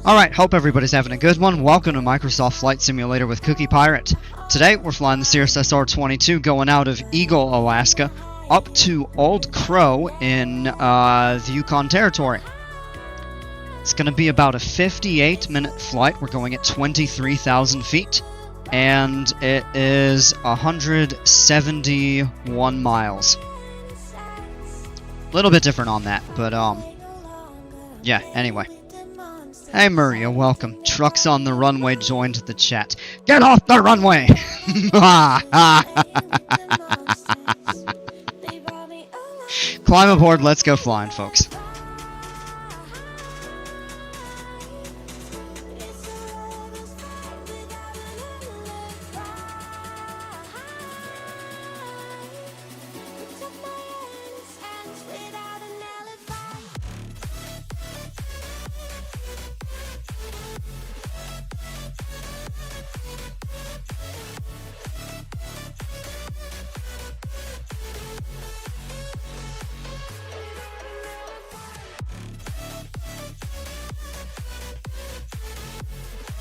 Alright, hope everybody's having a good one. Welcome to Microsoft Flight Simulator with Cookie Pirate. Today, we're flying the Cirrus SR22 going out of Eagle, Alaska, up to Old Crow in the Yukon Territory. It's going to be about a 58-minute flight. We're going at 23,000 feet, and it is 171 miles. A little bit different on that, but, yeah, anyway. Hey Maria, welcome. Trucks on the runway joined the chat. Get off the runway! Climb aboard, let's go flying, folks.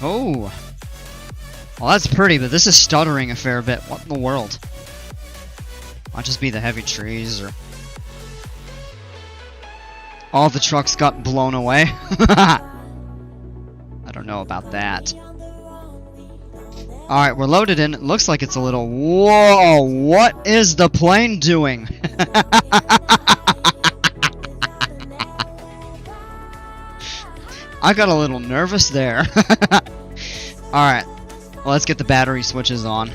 Oh, well that's pretty, but this is stuttering a fair bit. What in the world? Might just be the heavy trees, or all the trucks got blown away. I don't know about that. Alright, we're loaded in. It looks like it's a little... Whoa, what is the plane doing? I got a little nervous there. Alright, well, let's get the battery switches on.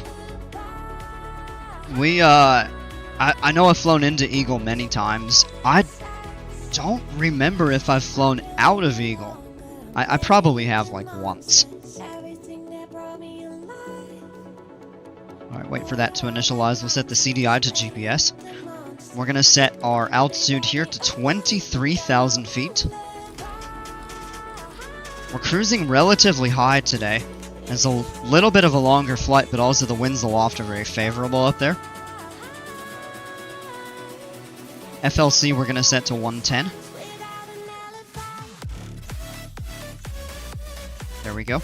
I know I've flown into Eagle many times. I don't remember if I've flown out of Eagle. I probably have, like, once. Alright, wait for that to initialize. We'll set the CDI to GPS. We're gonna set our altitude here to 23,000 feet. We're cruising relatively high today. It's a little bit of a longer flight, but also the winds aloft are very favorable up there. FLC we're going to set to 110. There we go.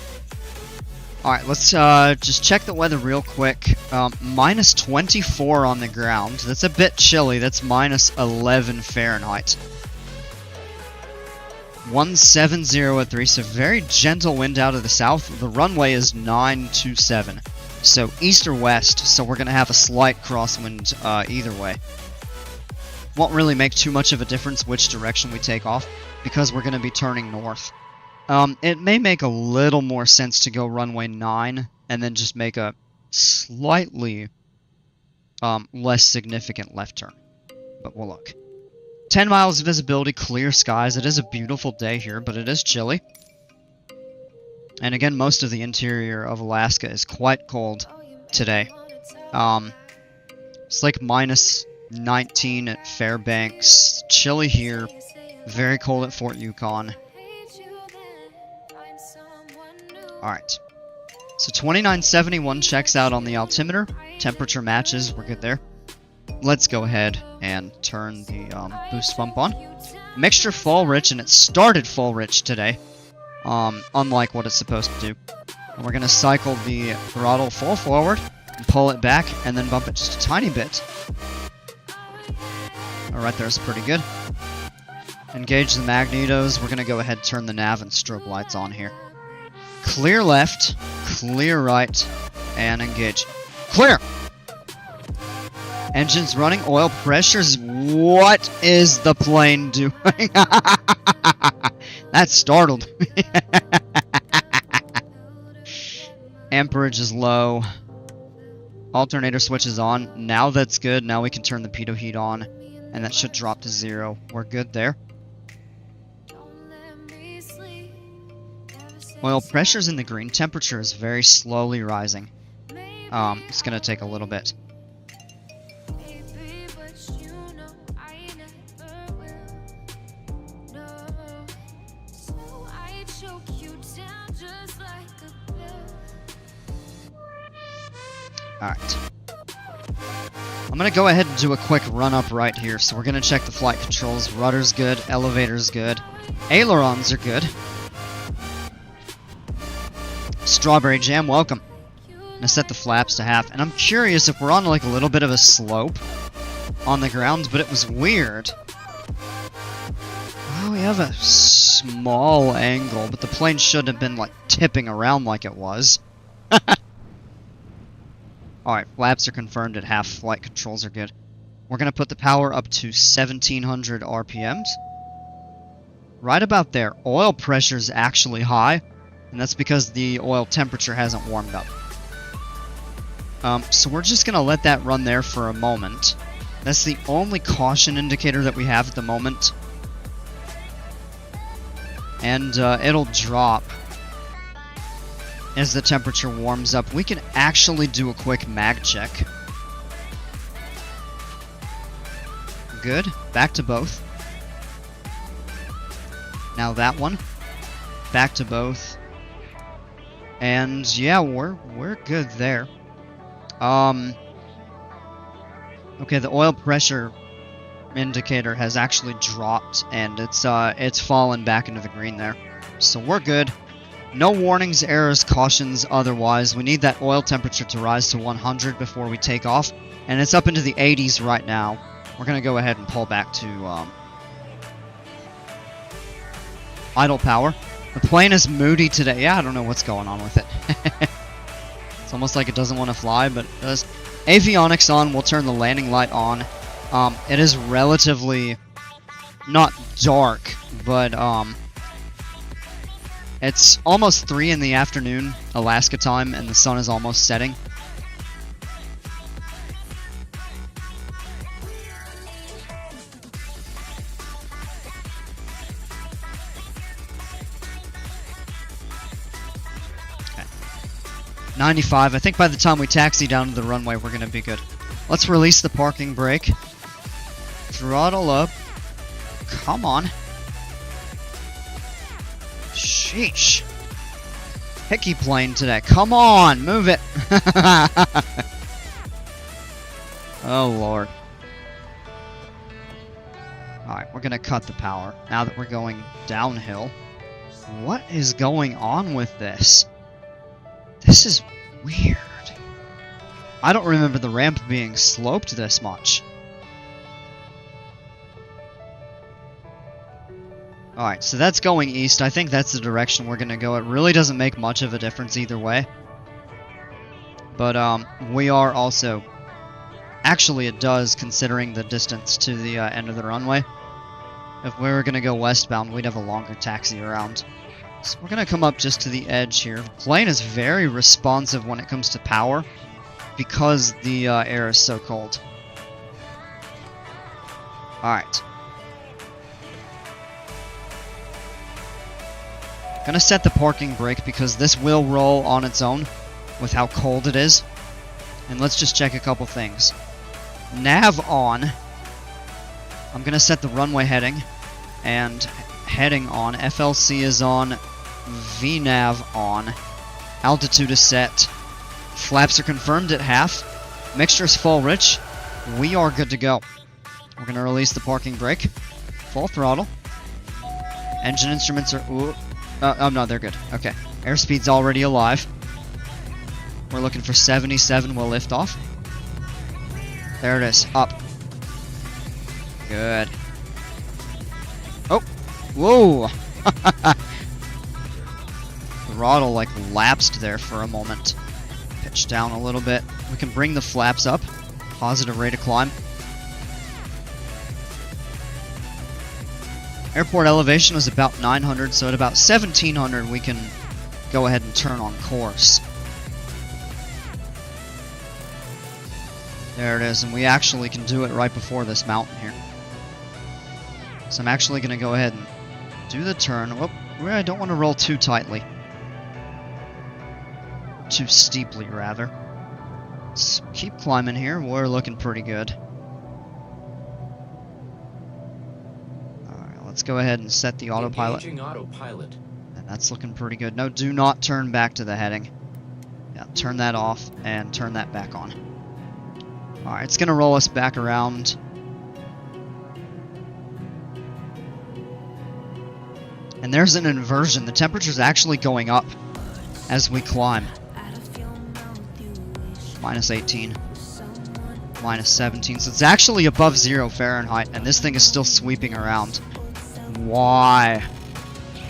Alright, let's just check the weather real quick. Minus 24 on the ground. That's a bit chilly. That's minus 11 Fahrenheit. 170 at 3, so very gentle wind out of the south. The runway is 927, so east or west, so we're going to have a slight crosswind either way. Won't really make too much of a difference which direction we take off, because we're going to be turning north. It may make a little more sense to go runway 9, and then just make a slightly less significant left turn, but we'll look. 10 miles of visibility, clear skies. It is a beautiful day here, but it is chilly. And again, most of the interior of Alaska is quite cold today. It's like minus 19 at Fairbanks. Chilly here. Very cold at Fort Yukon. Alright. So 2971 checks out on the altimeter. Temperature matches. We're good there. Let's go ahead and turn the boost pump on. Mixture full rich, and it started full rich today, unlike what it's supposed to do. And we're going to cycle the throttle full forward, and pull it back, and then bump it just a tiny bit. Alright, there's pretty good. Engage the magnetos. We're going to go ahead and turn the nav and strobe lights on here. Clear left, clear right, and engage. Clear! Engines running, oil pressures. What is the plane doing? That startled me. Amperage is low. Alternator switch is on. Now that's good. Now we can turn the pitot heat on, and that should drop to 0. We're good there. Oil pressure's in the green. Temperature is very slowly rising. It's going to take a little bit. Alright. I'm going to go ahead and do a quick run-up right here. So we're going to check the flight controls. Rudder's good. Elevator's good. Ailerons are good. Strawberry Jam, welcome. I'm gonna set the flaps to half, and I'm curious if we're on like a little bit of a slope on the ground, but it was weird. Well, we have a small angle, but the plane shouldn't have been like tipping around like it was. Alright, flaps are confirmed at half, flight controls are good. We're gonna put the power up to 1700 RPMs. Right about there. Oil pressure's actually high, and that's because the oil temperature hasn't warmed up. So we're just gonna let that run there for a moment. That's the only caution indicator that we have at the moment. And it'll drop as the temperature warms up. We can actually do a quick mag check. Good. Back to both. Now that one. Back to both. And yeah, we're good there. Okay, the oil pressure indicator has actually dropped, and it's fallen back into the green there. So we're good. No warnings, errors, cautions otherwise. We need that oil temperature to rise to 100 before we take off, and it's up into the 80s right now. We're going to go ahead and pull back to idle power. The plane is moody today. Yeah, I don't know what's going on with it. It's almost like it doesn't want to fly, but it does. Avionics on. We'll turn the landing light on. It is relatively not dark, but it's almost 3 in the afternoon, Alaska time, and the sun is almost setting. Okay. 95. I think by the time we taxi down to the runway, we're going to be good. Let's release the parking brake. Throttle up. Come on. Sheesh. Hickey plane today. Come on, move it. Oh, Lord. Alright, we're going to cut the power now that we're going downhill. What is going on with this? This is weird. I don't remember the ramp being sloped this much. Alright, so that's going east. I think that's the direction we're going to go. It really doesn't make much of a difference either way. But, we are also... Actually, it does, considering the distance to the end of the runway. If we were going to go westbound, we'd have a longer taxi around. So we're going to come up just to the edge here. The plane is very responsive when it comes to power, because the air is so cold. Alright. Gonna set the parking brake because this will roll on its own with how cold it is. And let's just check a couple things. Nav on. I'm gonna set the runway heading and heading on. FLC is on. VNav on. Altitude is set. Flaps are confirmed at half. Mixture is full rich. We are good to go. We're gonna release the parking brake. Full throttle. Engine instruments are... Ooh. Oh no, they're good. Okay. Airspeed's already alive. We're looking for 77. We'll lift off. There it is. Up. Good. Oh! Whoa! Throttle like lapsed there for a moment. Pitch down a little bit. We can bring the flaps up. Positive rate of climb. Airport elevation was about 900, so at about 1700 we can go ahead and turn on course. There it is, and we actually can do it right before this mountain here. So I'm actually going to go ahead and do the turn. Whoop, I don't want to roll too tightly. Too steeply, rather. Let's keep climbing here. We're looking pretty good. Let's go ahead and set the autopilot. Autopilot. And that's looking pretty good. No, do not turn back to the heading. Yeah, turn that off and turn that back on. Alright, it's going to roll us back around. And there's an inversion. The temperature's actually going up. as we climb. Minus 18. Minus 17. So it's actually above 0 Fahrenheit, and this thing is still sweeping around. Why?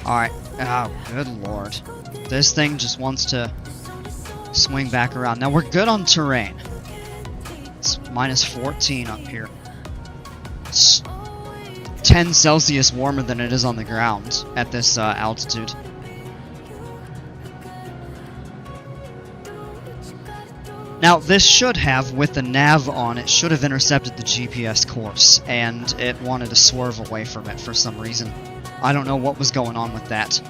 Alright. Oh, good lord. This thing just wants to swing back around. Now, we're good on terrain. It's minus 14 up here. It's 10 Celsius warmer than it is on the ground at this altitude. Now, this should have, with the nav on, it should have intercepted the GPS course, and it wanted to swerve away from it for some reason. I don't know what was going on with that.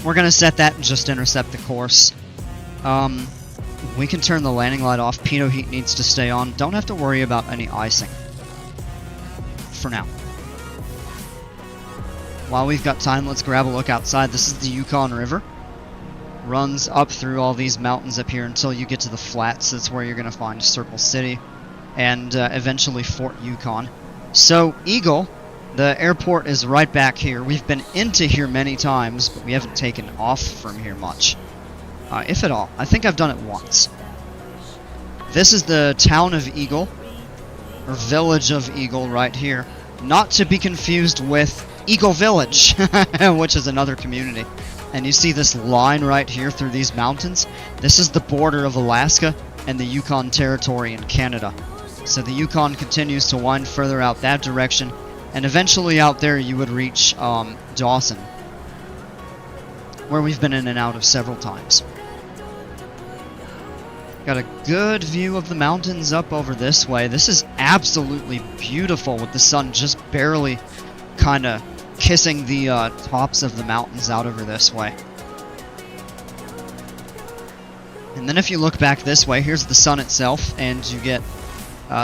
We're going to set that and just intercept the course. We can turn the landing light off. Pitot heat needs to stay on. Don't have to worry about any icing. For now. While we've got time, let's grab a look outside. This is the Yukon River. Runs up through all these mountains up here until you get to the flats. That's where you're going to find Circle City and eventually Fort Yukon. So, Eagle, the airport is right back here. We've been into here many times, but we haven't taken off from here much. If at all. I think I've done it once. This is the town of Eagle, or village of Eagle right here. Not to be confused with Eagle Village, which is another community. And you see this line right here through these mountains? This is the border of Alaska and the Yukon Territory in Canada. So the Yukon continues to wind further out that direction, and eventually out there you would reach Dawson, where we've been in and out of several times. Got a good view of the mountains up over this way. This is absolutely beautiful with the sun just barely kind of kissing the tops of the mountains out over this way. And then if you look back this way, here's the sun itself, and you get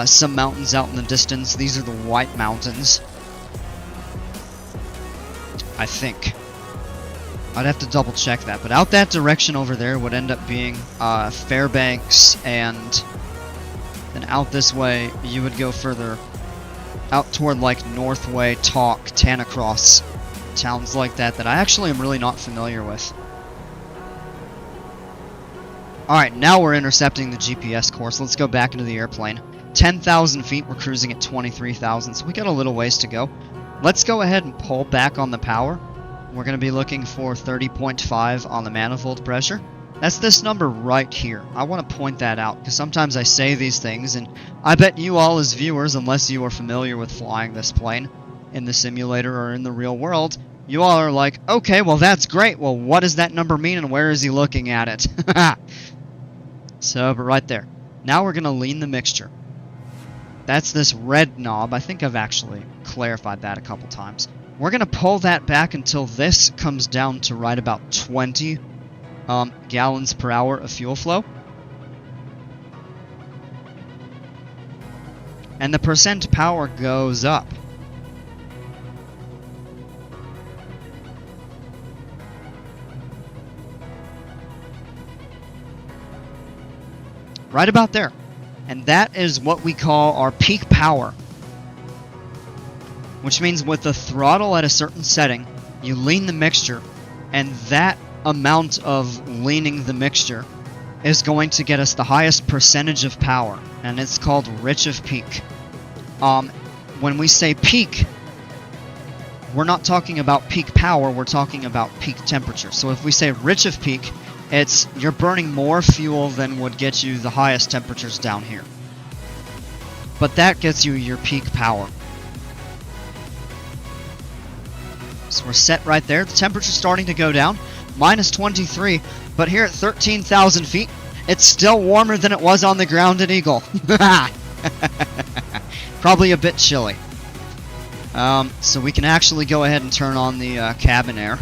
some mountains out in the distance. These are the White Mountains, I think. I'd have to double check that, but out that direction over there would end up being Fairbanks, and then out this way you would go further out toward like Northway, Talk, Tanacross, towns like that that I actually am really not familiar with. Alright, now we're intercepting the GPS course. Let's go back into the airplane. 10,000 feet, we're cruising at 23,000, so we got a little ways to go. Let's go ahead and pull back on the power. We're going to be looking for 30.5 on the manifold pressure. That's this number right here. I want to point that out, because sometimes I say these things, and I bet you all as viewers, unless you are familiar with flying this plane in the simulator or in the real world, you all are like, okay, well that's great, well what does that number mean and where is he looking at it? So, but right there. Now we're going to lean the mixture. That's this red knob. I think I've actually clarified that a couple times. We're going to pull that back until this comes down to right about 20 gallons per hour of fuel flow. And the percent power goes up. Right about there. And that is what we call our peak power. Which means with the throttle at a certain setting, you lean the mixture, and that amount of leaning the mixture is going to get us the highest percentage of power, and it's called rich of peak. When we say peak, we're not talking about peak power, we're talking about peak temperature. So if we say rich of peak, it's you're burning more fuel than would get you the highest temperatures down here. But that gets you your peak power. So we're set right there. The temperature's starting to go down. Minus 23. But here at 13,000 feet, it's still warmer than it was on the ground at Eagle. Probably a bit chilly. So we can actually go ahead and turn on the cabin air.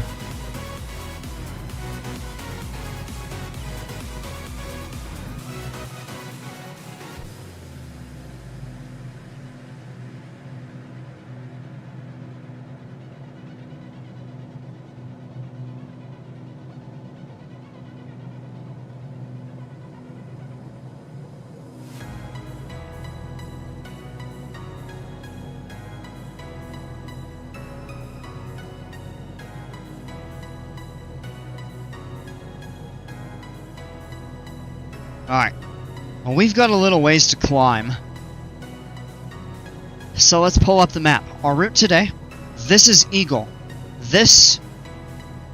Alright. Well, we've got a little ways to climb. So let's pull up the map. Our route today, this is Eagle. This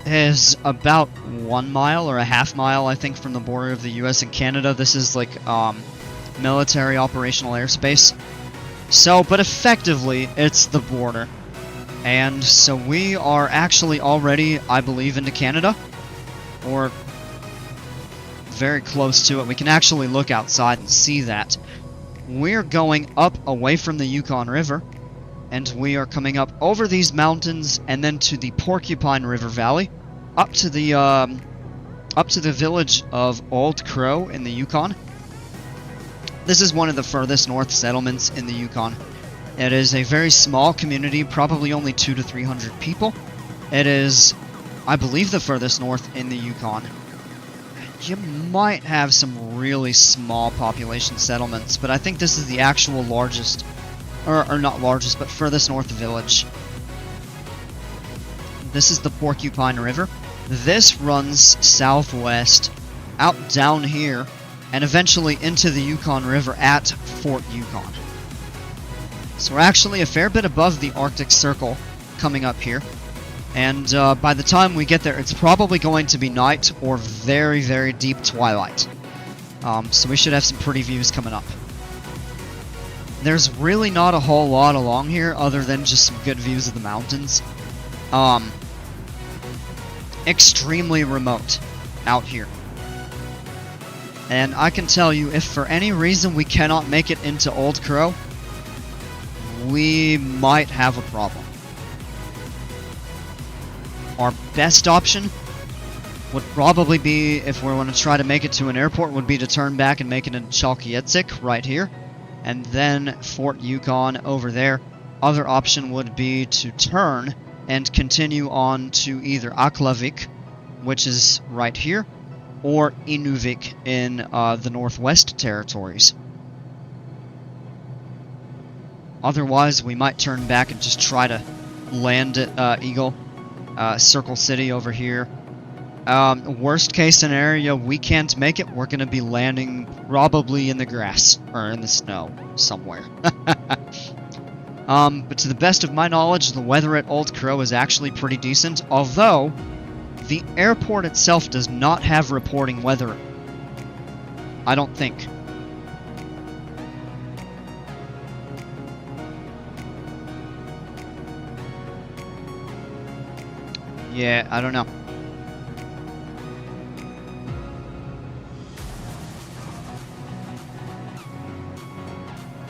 is about 1 mile or a half mile, I think, from the border of the US and Canada. This is like military operational airspace. So, but effectively, it's the border. And so we are actually already, I believe, into Canada. Or very close to it. We can actually look outside and see that. We're going up away from the Yukon River. And we are coming up over these mountains and then to the Porcupine River Valley. Up to the village of Old Crow in the Yukon. This is one of the furthest north settlements in the Yukon. It is a very small community, probably only 200 to 300 people. It is, I believe, the furthest north in the Yukon. You might have some really small population settlements, but I think this is the actual largest, or not largest, but furthest north village. This is the Porcupine River. This runs southwest, out down here, and eventually into the Yukon River at Fort Yukon. So we're actually a fair bit above the Arctic Circle coming up here. And by the time we get there, it's probably going to be night or very, very deep twilight. So we should have some pretty views coming up. There's really not a whole lot along here other than just some good views of the mountains. Extremely remote out here. And I can tell you, if for any reason we cannot make it into Old Crow, we might have a problem. Our best option would probably be, if we want to try to make it to an airport, would be to turn back and make it in PAEG-CYOC right here. And then Fort Yukon over there. Other option would be to turn and continue on to either Aklavik, which is right here, or Inuvik in the Northwest Territories. Otherwise, we might turn back and just try to land at Eagle, Circle City over here. Worst case scenario, we can't make it. We're going to be landing probably in the grass, or in the snow, somewhere. But to the best of my knowledge, the weather at Old Crow is actually pretty decent, although the airport itself does not have reporting weather. I don't think. Yeah, I don't know.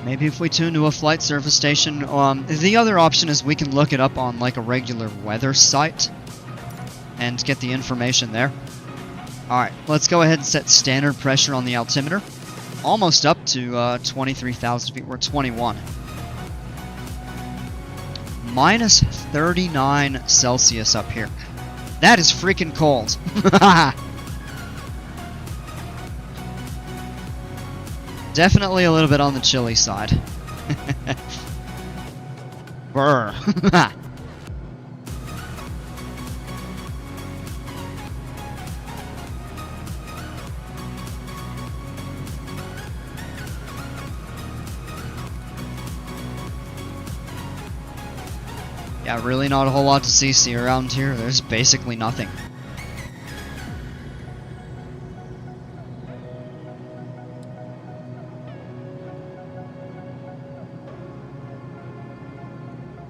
Maybe if we tune to a flight service station. The other option is we can look it up on like a regular weather site and get the information there. Alright, let's go ahead and set standard pressure on the altimeter. Almost up to 23,000 feet. We're 21. Minus 39 Celsius up here. That is freaking cold. Definitely a little bit on the chilly side. Brr. Yeah, really not a whole lot to see around here. There's basically nothing.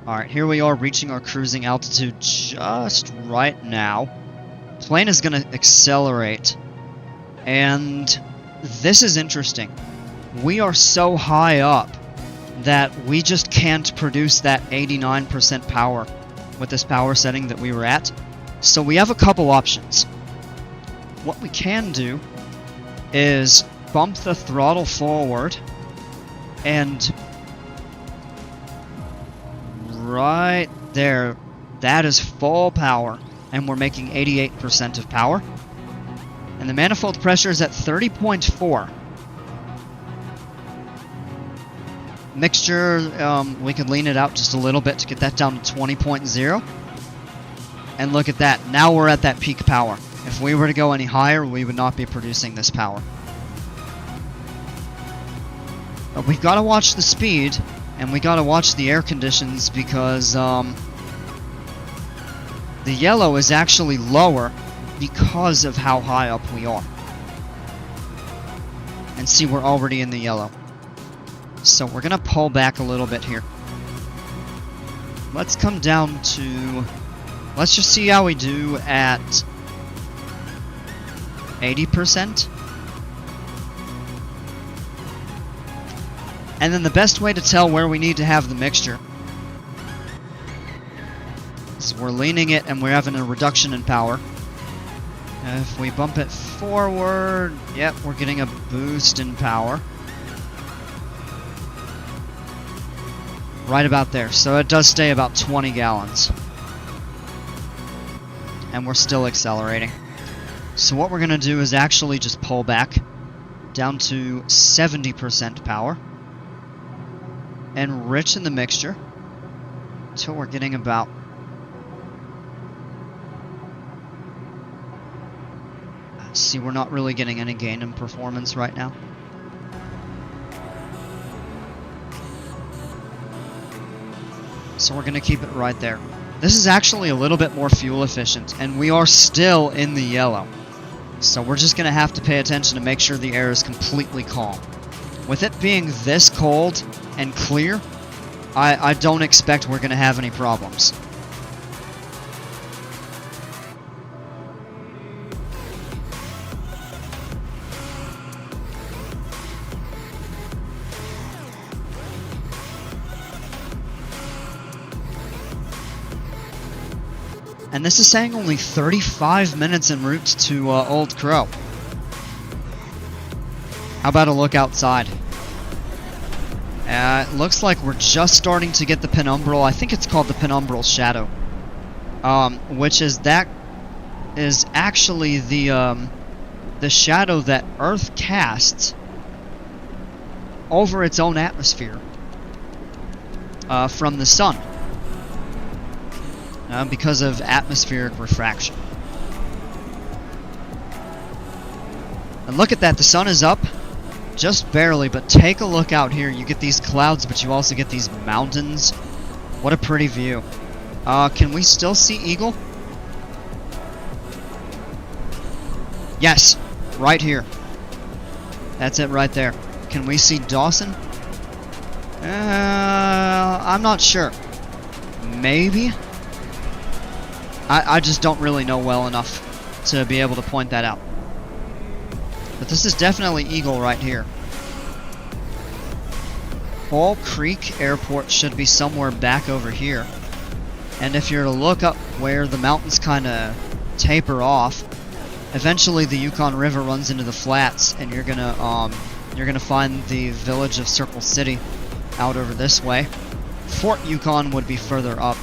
Alright, here we are reaching our cruising altitude just right now. Plane is going to accelerate. And this is interesting. We are so high up that we just can't produce that 89% power with this power setting that we were at. So we have a couple options. What we can do is bump the throttle forward and right there, that is full power, and we're making 88% of power. And the manifold pressure is at 30.4. Mixture, we could lean it out just a little bit to get that down to 20.0. And look at that, now we're at that peak power. If we were to go any higher, we would not be producing this power. But we've got to watch the speed, and we got to watch the air conditions because the yellow is actually lower because of how high up we are. And see, we're already in the yellow. So we're going to pull back a little bit here. Let's come down to... Let's just see how we do at 80%. And then the best way to tell where we need to have the mixture is we're leaning it and we're having a reduction in power. If we bump it forward, yep, we're getting a boost in power. Right about there. So it does stay about 20 gallons. And we're still accelerating. So what we're going to do is actually just pull back down to 70% power. Enrich in the mixture until we're getting about... See, we're not really getting any gain in performance right now. So we're going to keep it right there. This is actually a little bit more fuel efficient, and we are still in the yellow. So we're just going to have to pay attention to make sure the air is completely calm. With it being this cold and clear, I don't expect we're going to have any problems. And this is saying only 35 minutes en route to Old Crow. How about a look outside? It looks like we're just starting to get the penumbral. I think it's called the penumbral shadow. Which is actually the shadow that Earth casts over its own atmosphere from the sun. Because of atmospheric refraction. And look at that, the sun is up, just barely, but take a look out here. You get these clouds, but you also get these mountains. What a pretty view. Can we still see Eagle? Yes, right here. That's it right there. Can we see Dawson? I'm not sure. Maybe? I just don't really know well enough to be able to point that out. But this is definitely Eagle right here. Fall Creek Airport should be somewhere back over here. And if you're to look up where the mountains kind of taper off, eventually the Yukon River runs into the flats, and you're gonna find the village of Circle City out over this way. Fort Yukon would be further up.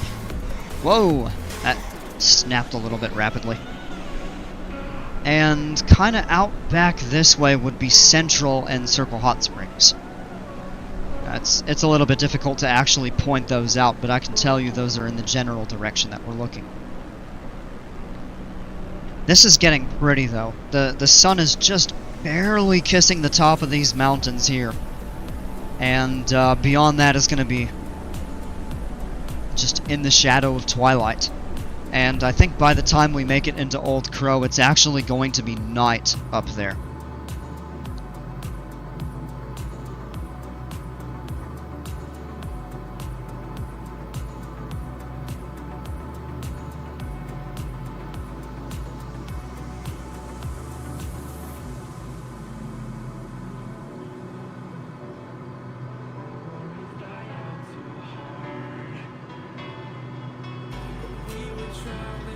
Whoa! That snapped a little bit rapidly. And kind of out back this way would be Central and Circle Hot Springs. It's a little bit difficult to actually point those out, but I can tell you those are in the general direction that we're looking. This is getting pretty though. The sun is just barely kissing the top of these mountains here. And beyond that is going to be just in the shadow of twilight. And I think by the time we make it into Old Crow, it's actually going to be night up there.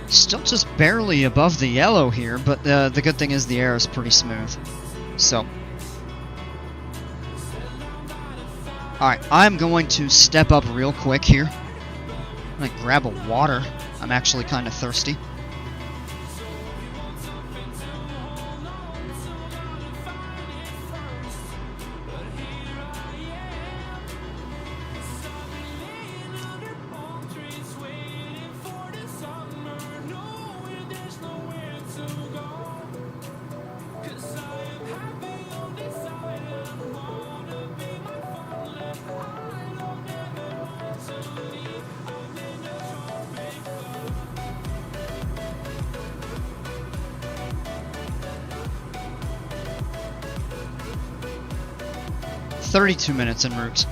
Still just barely above the yellow here, but the good thing is the air is pretty smooth. So, alright, I'm going to step up real quick here. I'm going to grab a water. I'm actually kind of thirsty. 32 minutes en route.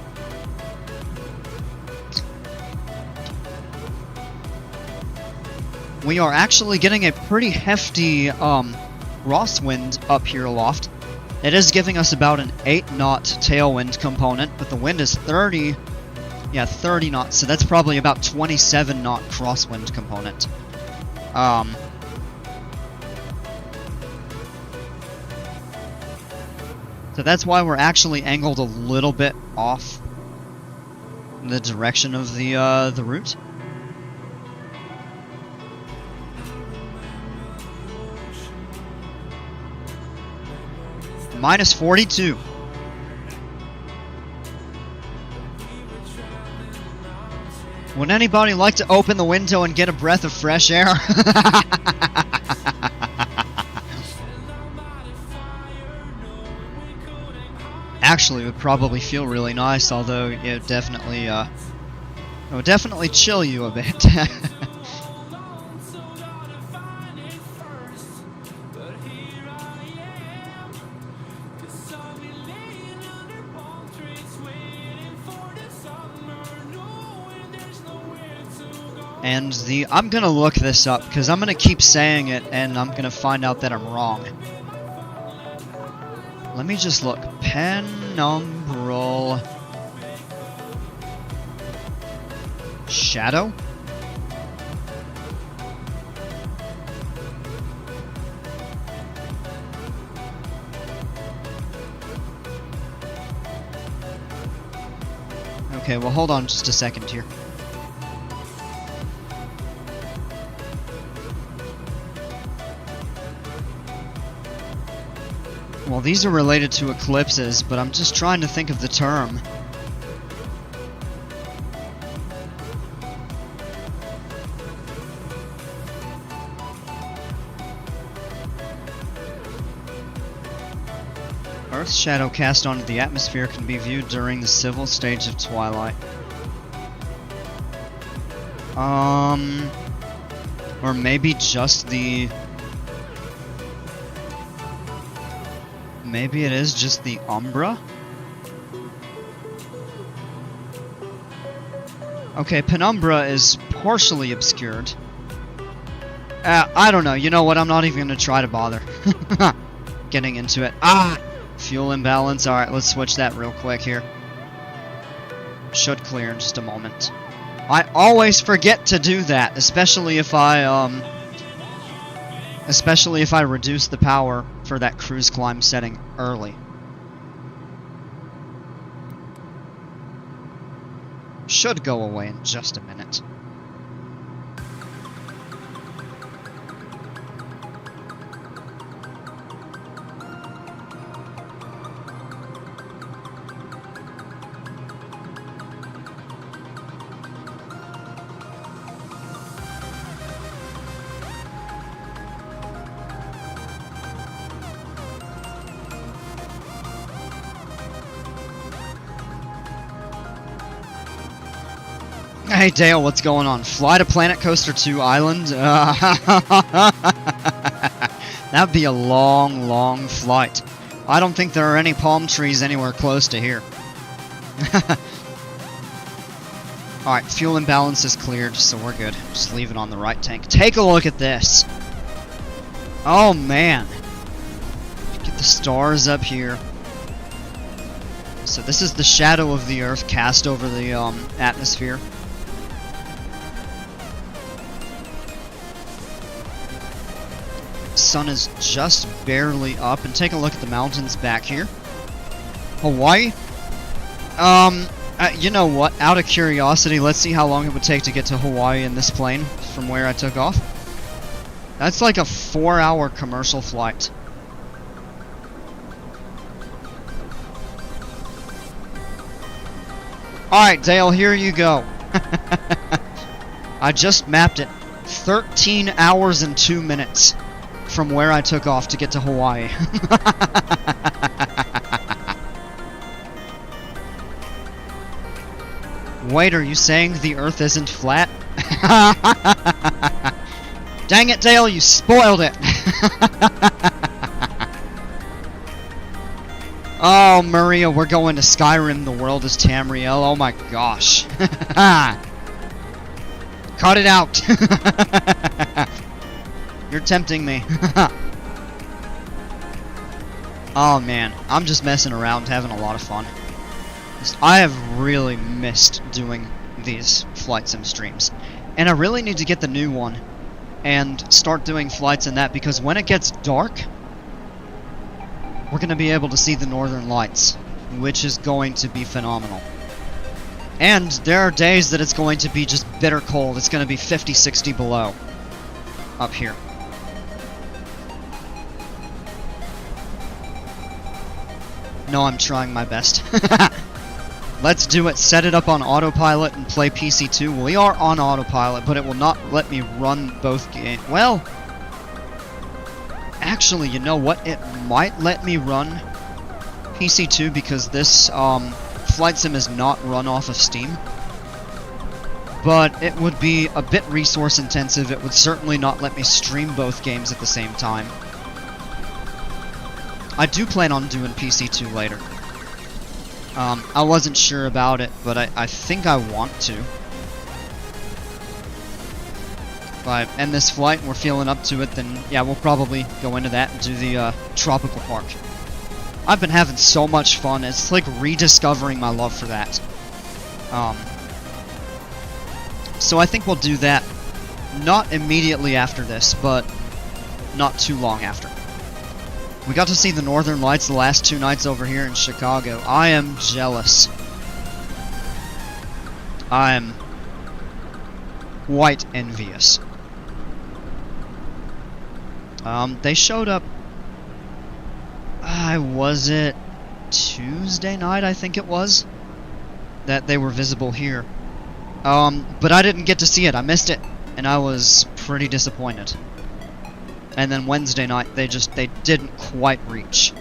We are actually getting a pretty hefty crosswind up here aloft. It is giving us about an 8-knot tailwind component, but the wind is 30 knots, so that's probably about 27-knot crosswind component. So that's why we're actually angled a little bit off the direction of the route. Minus 42. Would anybody like to open the window and get a breath of fresh air? Actually, it would probably feel really nice, although it would definitely chill you a bit. And I'm gonna look this up, because I'm gonna keep saying it, and I'm gonna find out that I'm wrong. Let me just look. Penumbral shadow? Okay, well hold on just a second here. Well, these are related to eclipses, but I'm just trying to think of the term. Earth's shadow cast onto the atmosphere can be viewed during the civil stage of twilight. Or maybe just the... Maybe it is just the umbra? Okay, penumbra is partially obscured. I don't know. You know what? I'm not even going to try to bother getting into it. Ah! Fuel imbalance. Alright, let's switch that real quick here. Should clear in just a moment. I always forget to do that, especially if I reduce the power for that cruise climb setting early. Should go away in just a minute. Hey Dale, what's going on? Fly to Planet Coaster 2 Island? That'd be a long, long flight. I don't think there are any palm trees anywhere close to here. Alright, fuel imbalance is cleared, so we're good. Just leave it on the right tank. Take a look at this! Oh man! Get the stars up here. So this is the shadow of the Earth cast over the atmosphere. Sun is just barely up, and take a look at the mountains back here. Hawaii? You know what? Out of curiosity, let's see how long it would take to get to Hawaii in this plane from where I took off. That's like a 4-hour commercial flight. Alright, Dale, here you go. I just mapped it. 13 hours and 2 minutes from where I took off to get to Hawaii. Wait, are you saying the Earth isn't flat? Dang it, Dale, you spoiled it! Oh, Maria, we're going to Skyrim. The world is Tamriel. Oh my gosh. Cut it out. You're tempting me. Oh man, I'm just messing around, having a lot of fun. I have really missed doing these flight sim streams. And I really need to get the new one and start doing flights in that, because when it gets dark, we're going to be able to see the northern lights, which is going to be phenomenal. And there are days that it's going to be just bitter cold. It's going to be 50, 60 below up here. No, I'm trying my best. Let's do it. Set it up on autopilot and play PC2. We are on autopilot, but it will not let me run both games. Well, actually, you know what? It might let me run PC2 because this flight sim is not run off of Steam. But it would be a bit resource intensive. It would certainly not let me stream both games at the same time. I do plan on doing PC2 later. I wasn't sure about it, but I think I want to. If I end this flight and we're feeling up to it, then yeah, we'll probably go into that and do the tropical park. I've been having so much fun. It's like rediscovering my love for that. So I think we'll do that. Not immediately after this, but not too long after. We got to see the Northern Lights the last 2 nights over here in Chicago. I am jealous. I am quite envious. They showed up... was it Tuesday night, I think it was? That they were visible here. But I didn't get to see it. I missed it. And I was pretty disappointed. And then Wednesday night, they didn't quite reach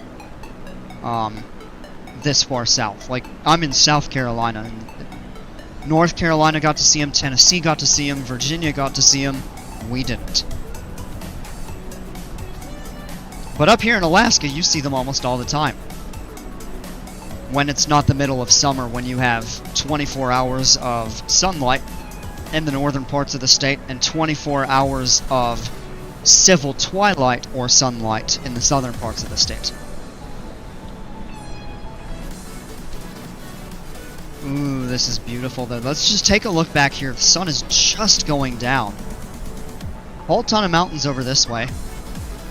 this far south. Like, I'm in South Carolina, and North Carolina got to see him, Tennessee got to see him, Virginia got to see him. We didn't. But up here in Alaska, you see them almost all the time. When it's not the middle of summer, when you have 24 hours of sunlight in the northern parts of the state, and 24 hours of civil twilight or sunlight in the southern parts of the state. Ooh, this is beautiful though. Let's just take a look back here. The sun is just going down. Whole ton of mountains over this way.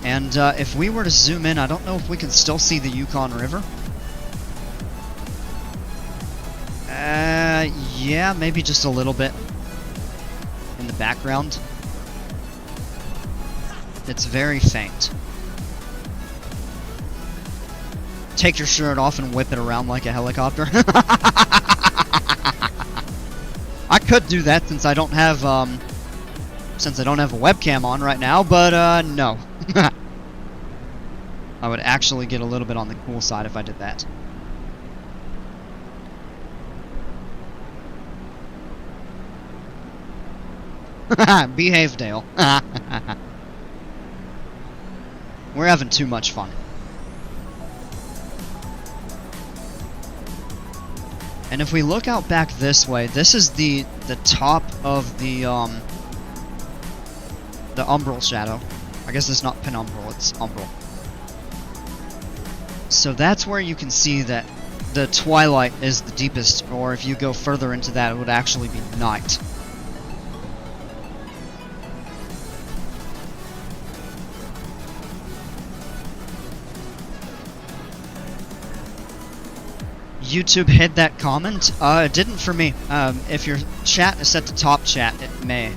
And if we were to zoom in, I don't know if we can still see the Yukon River. Yeah, maybe just a little bit in the background. It's very faint. Take your shirt off and whip it around like a helicopter. I could do that since I don't have a webcam on right now, but no. I would actually get a little bit on the cool side if I did that. Behave, Dale. We're having too much fun. And if we look out back this way, this is the top of the umbral shadow. I guess it's not penumbral, it's umbral. So that's where you can see that the twilight is the deepest, or if you go further into that, it would actually be night. YouTube hid that comment? It didn't for me. If your chat is set to top chat, it may.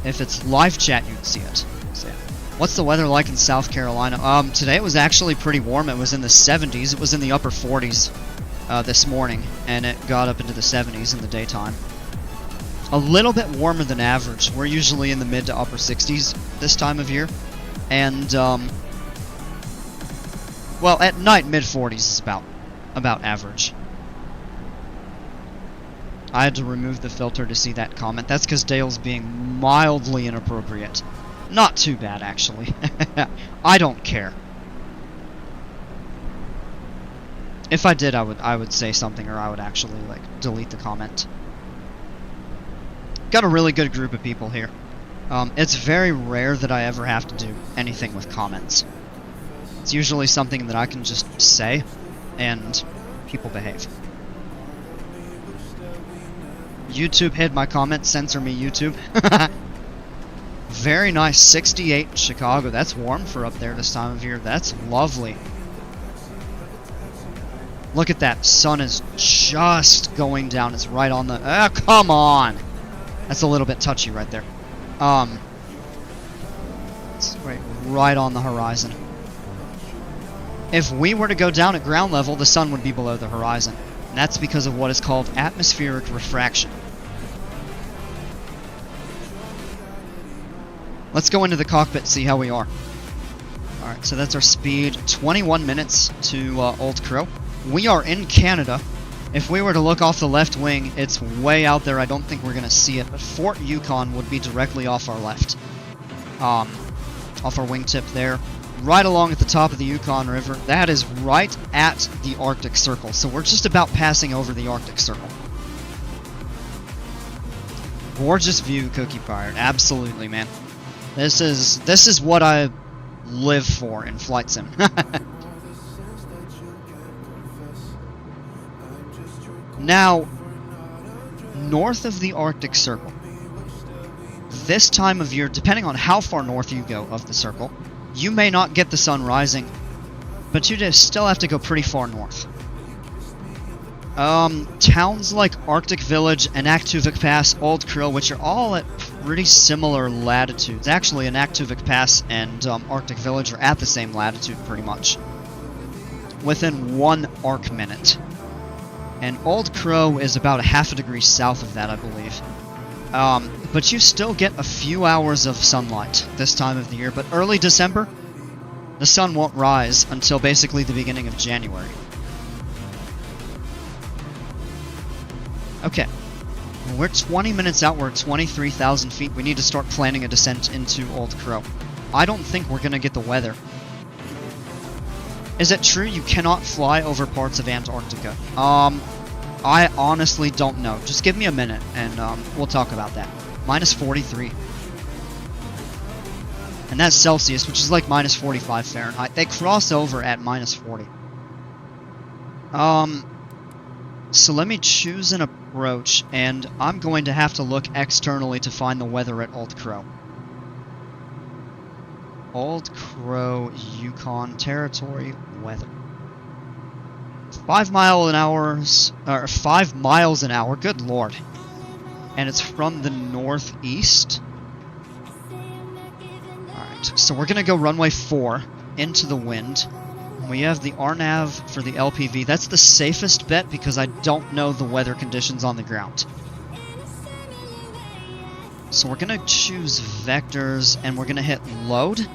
If it's live chat, you'd see it. So, yeah. What's the weather like in South Carolina? Today it was actually pretty warm. It was in the 70s. It was in the upper 40s this morning, and it got up into the 70s in the daytime. A little bit warmer than average. We're usually in the mid to upper 60s this time of year, and well, at night, mid-40s is about average. I had to remove the filter to see that comment. That's because Dale's being mildly inappropriate. Not too bad, actually. I don't care. If I did, I would say something, or I would actually, like, delete the comment. Got a really good group of people here. It's very rare that I ever have to do anything with comments. It's usually something that I can just say, and people behave. YouTube hid my comment, censor me, YouTube. Very nice, 68 in Chicago. That's warm for up there this time of year. That's lovely. Look at that, sun is just going down. It's right on the... Ah, come on! That's a little bit touchy right there. It's right on the horizon. If we were to go down at ground level, the sun would be below the horizon. And that's because of what is called atmospheric refraction. Let's go into the cockpit, see how we are. Alright, so that's our speed. 21 minutes to Old Crow. We are in Canada. If we were to look off the left wing, it's way out there. I don't think we're going to see it, but Fort Yukon would be directly off our left. Off our wingtip there. Right along at the top of the Yukon River. That is right at the Arctic Circle. So we're just about passing over the Arctic Circle. Gorgeous view, Cookie Pirate. Absolutely, man. This is what I live for in Flight Sim. Now, north of the Arctic Circle, this time of year, depending on how far north you go of the circle, you may not get the sun rising, but you just still have to go pretty far north. Towns like Arctic Village, Anaktuvik Pass, Old Crow, which are all at pretty similar latitudes. Actually, Anaktuvik Pass and Arctic Village are at the same latitude, pretty much. Within 1 arc minute. And Old Crow is about a half a degree south of that, I believe. But you still get a few hours of sunlight this time of the year. But early December, the sun won't rise until basically the beginning of January. Okay. Well, we're 20 minutes out. We're at 23,000 feet. We need to start planning a descent into Old Crow. I don't think we're going to get the weather. Is it true you cannot fly over parts of Antarctica? I honestly don't know. Just give me a minute, and we'll talk about that. Minus 43. And that's Celsius, which is like minus 45 Fahrenheit. They cross over at minus 40. So let me choose an approach, and I'm going to have to look externally to find the weather at Old Crow. Old Crow, Yukon Territory, weather. 5 miles an hour, good lord. And it's from the northeast. Alright, so we're going to go runway 4 into the wind. We have the RNAV for the LPV. That's the safest bet because I don't know the weather conditions on the ground. So we're going to choose vectors and we're going to hit load,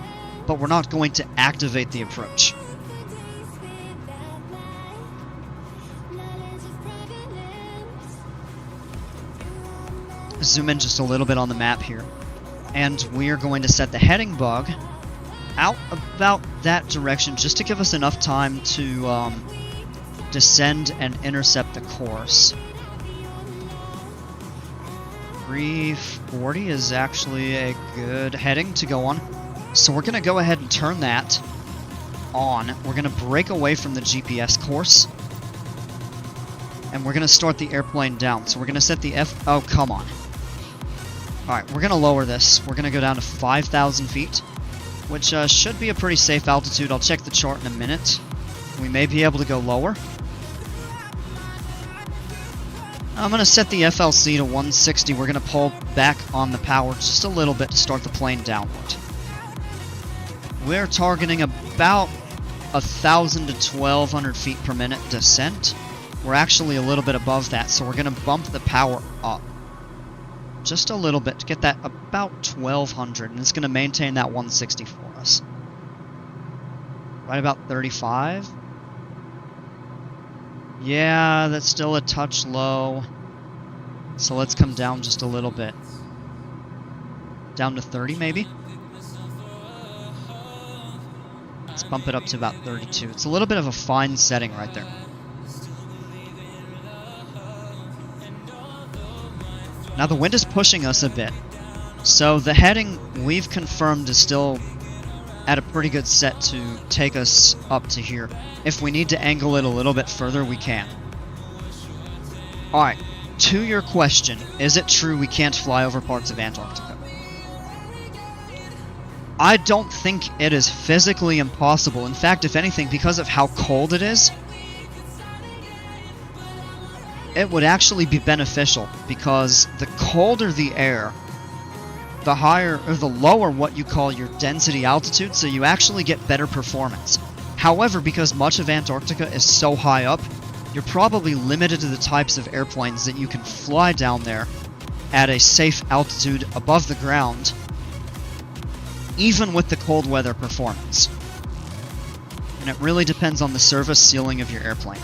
but we're not going to activate the approach. Zoom in just a little bit on the map here. And we are going to set the heading bug out about that direction just to give us enough time to descend and intercept the course. 340 is actually a good heading to go on. So we're going to go ahead and turn that on. We're going to break away from the GPS course. And we're going to start the airplane down. So we're going to set the F... Oh, come on. Alright, we're going to lower this. We're going to go down to 5,000 feet, which should be a pretty safe altitude. I'll check the chart in a minute. We may be able to go lower. I'm going to set the FLC to 160. We're going to pull back on the power just a little bit to start the plane downward. We're targeting about 1,000 to 1,200 feet per minute descent. We're actually a little bit above that, so we're going to bump the power up just a little bit to get that about 1,200, and it's going to maintain that 160 for us. Right about 35. Yeah, that's still a touch low. So let's come down just a little bit. Down to 30 maybe? Let's bump it up to about 32. It's a little bit of a fine setting right there. Now the wind is pushing us a bit, so the heading we've confirmed is still at a pretty good set to take us up to here. If we need to angle it a little bit further, we can. Alright, to your question, is it true we can't fly over parts of Antarctica? I don't think it is physically impossible. In fact, if anything, because of how cold it is, it would actually be beneficial, because the colder the air, the higher or the lower what you call your density altitude, so you actually get better performance. However, because much of Antarctica is so high up, you're probably limited to the types of airplanes that you can fly down there at a safe altitude above the ground, even with the cold weather performance. And it really depends on the surface ceiling of your airplane.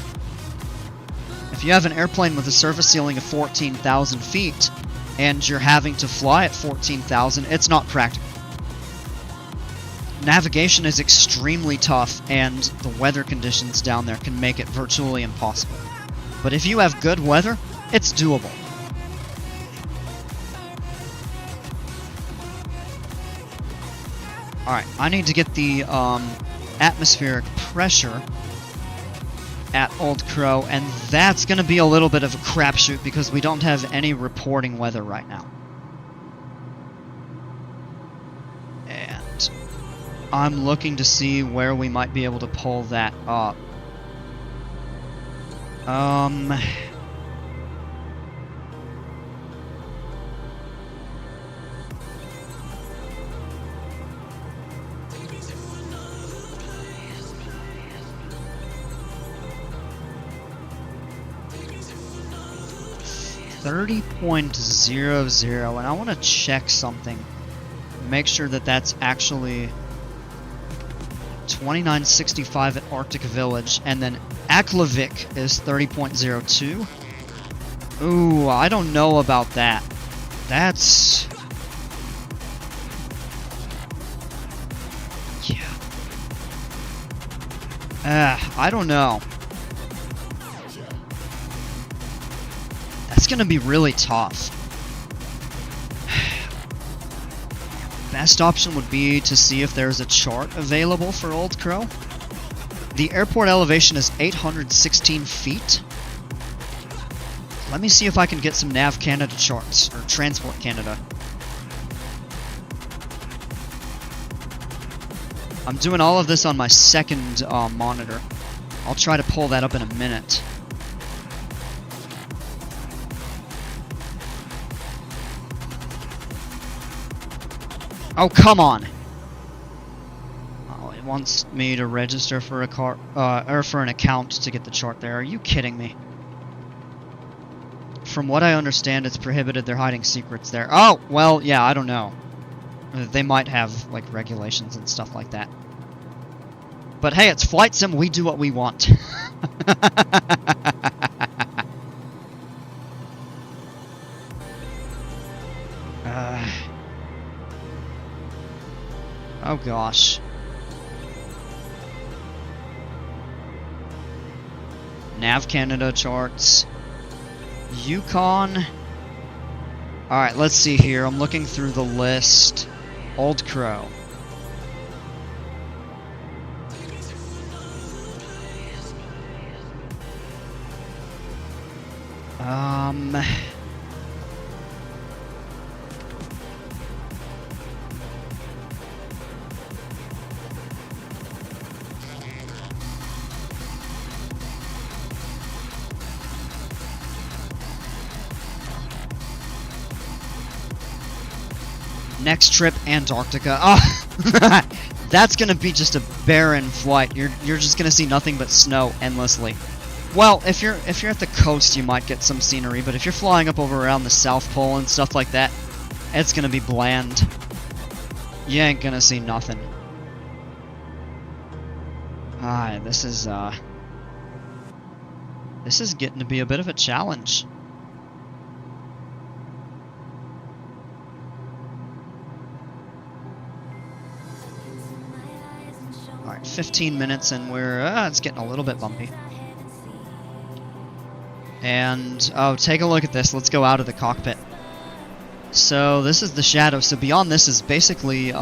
If you have an airplane with a surface ceiling of 14,000 feet, and you're having to fly at 14,000, it's not practical. Navigation is extremely tough, and the weather conditions down there can make it virtually impossible. But if you have good weather, it's doable. Alright, I need to get the atmospheric pressure at Old Crow, and that's going to be a little bit of a crapshoot because we don't have any reporting weather right now. And I'm looking to see where we might be able to pull that up. 30.00, and I want to check something. Make sure that that's actually 2965 at Arctic Village, and then Aklavik is 30.02. Ooh, I don't know about that. That's... yeah. I don't know. That's gonna be really tough. Best option would be to see if there's a chart available for Old Crow. The airport elevation is 816 feet. Let me see if I can get some Nav Canada charts, or Transport Canada. I'm doing all of this on my second monitor. I'll try to pull that up in a minute. Oh, come on! Oh, it wants me to register for a car, or for an account to get the chart there. Are you kidding me? From what I understand, it's prohibited. They're hiding secrets there. Oh, well, yeah, I don't know. They might have, like, regulations and stuff like that. But hey, it's Flight Sim. We do what we want. Oh gosh. Nav Canada charts. Yukon. Alright, let's see here. I'm looking through the list. Old Crow. Next trip, Antarctica. Oh, that's gonna be just a barren flight. You're just gonna see nothing but snow endlessly. Well, if you're at the coast, you might get some scenery, but if you're flying up over around the South Pole and stuff like that, it's gonna be bland. You ain't gonna see nothing. Alright, this is getting to be a bit of a challenge. Alright, 15 minutes and we're, it's getting a little bit bumpy. And, oh, take a look at this. Let's go out of the cockpit. So, this is the shadow. So, beyond this is basically,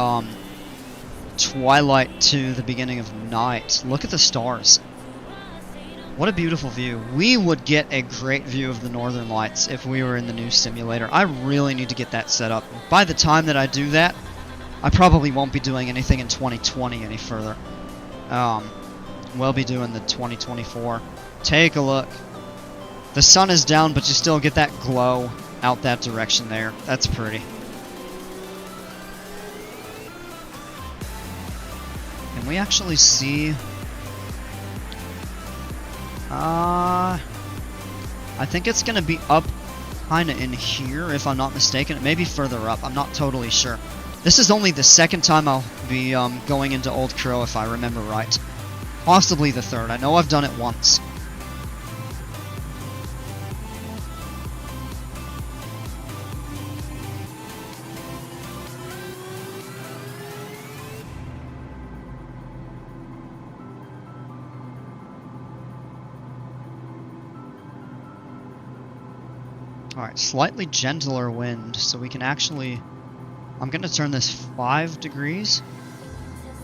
twilight to the beginning of night. Look at the stars. What a beautiful view. We would get a great view of the northern lights if we were in the new simulator. I really need to get that set up. By the time that I do that, I probably won't be doing anything in 2020 any further. We'll be doing the 2024. Take a look. The sun is down, but you still get that glow out that direction there. That's pretty. Can we actually see... I think it's going to be up kind of in here, if I'm not mistaken. It may be further up. I'm not totally sure. This is only the second time I'll be going into Old Crow, if I remember right. Possibly the third. I know I've done it once. Alright, slightly gentler wind, so we can actually... I'm going to turn this 5 degrees.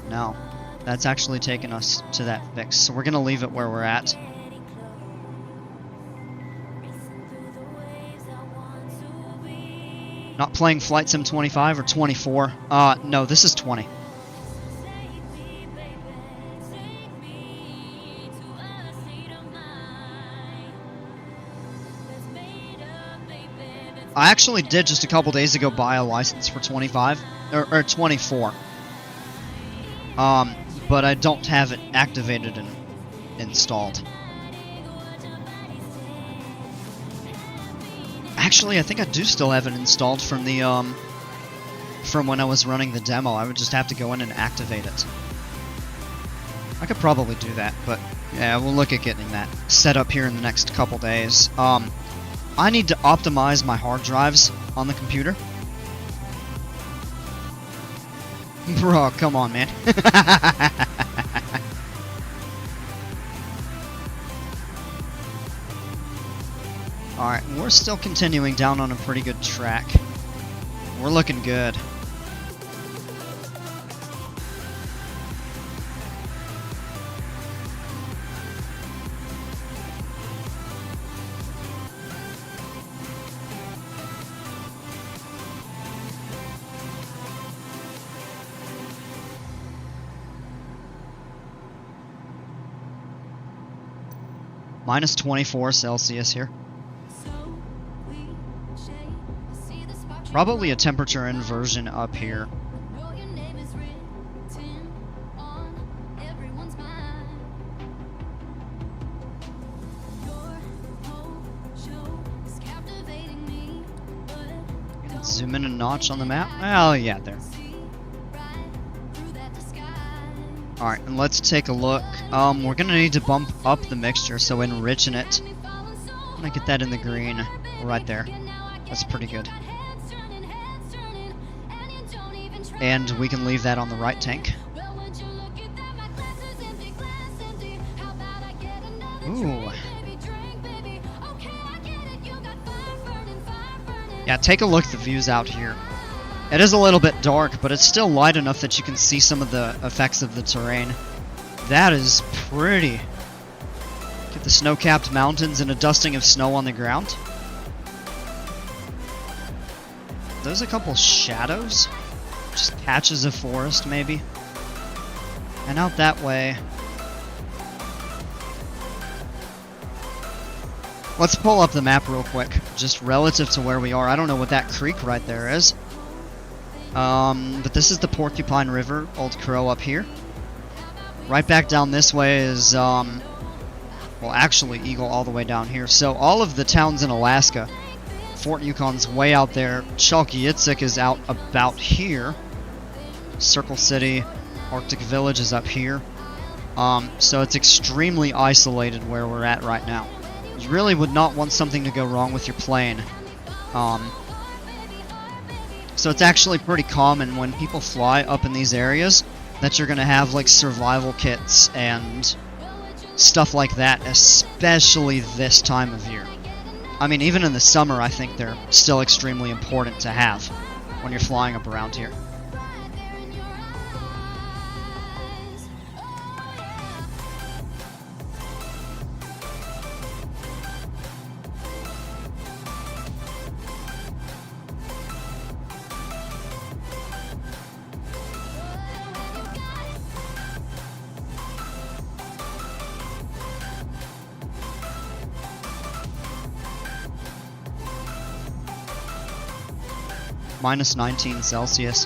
No, that's actually taking us to that fix, so we're going to leave it where we're at. Not playing Flight Sim 25 or 24? No, this is 20. I actually did just a couple days ago buy a license for 25 or 24. But I don't have it activated and installed. Actually, I think I do still have it installed from the from when I was running the demo. I would just have to go in and activate it. I could probably do that, but yeah, we'll look at getting that set up here in the next couple days. I need to optimize my hard drives on the computer. Bro, come on, man. Alright, we're still continuing down on a pretty good track. We're looking good. Minus 24 Celsius here. Probably a temperature inversion up here. Zoom in a notch on the map. Oh yeah, there. Alright, and let's take a look. We're gonna need to bump up the mixture, so enriching it. I'm gonna get that in the green right there. That's pretty good. And we can leave that on the right tank. Ooh. Yeah, take a look at the views out here. It is a little bit dark, but it's still light enough that you can see some of the effects of the terrain. That is pretty. Get the snow-capped mountains and a dusting of snow on the ground. There's a couple shadows. Just patches of forest, maybe. And out that way. Let's pull up the map real quick, just relative to where we are. I don't know what that creek right there is. But this is the Porcupine River, Old Crow up here. Right back down this way is, well, actually Eagle all the way down here. So all of the towns in Alaska, Fort Yukon's way out there. PAEG-CYOC is out about here. Circle City, Arctic Village is up here. So it's extremely isolated where we're at right now. You really would not want something to go wrong with your plane. So it's actually pretty common when people fly up in these areas that you're going to have like survival kits and stuff like that, especially this time of year. I mean, even in the summer, I think they're still extremely important to have when you're flying up around here. Minus 19 Celsius.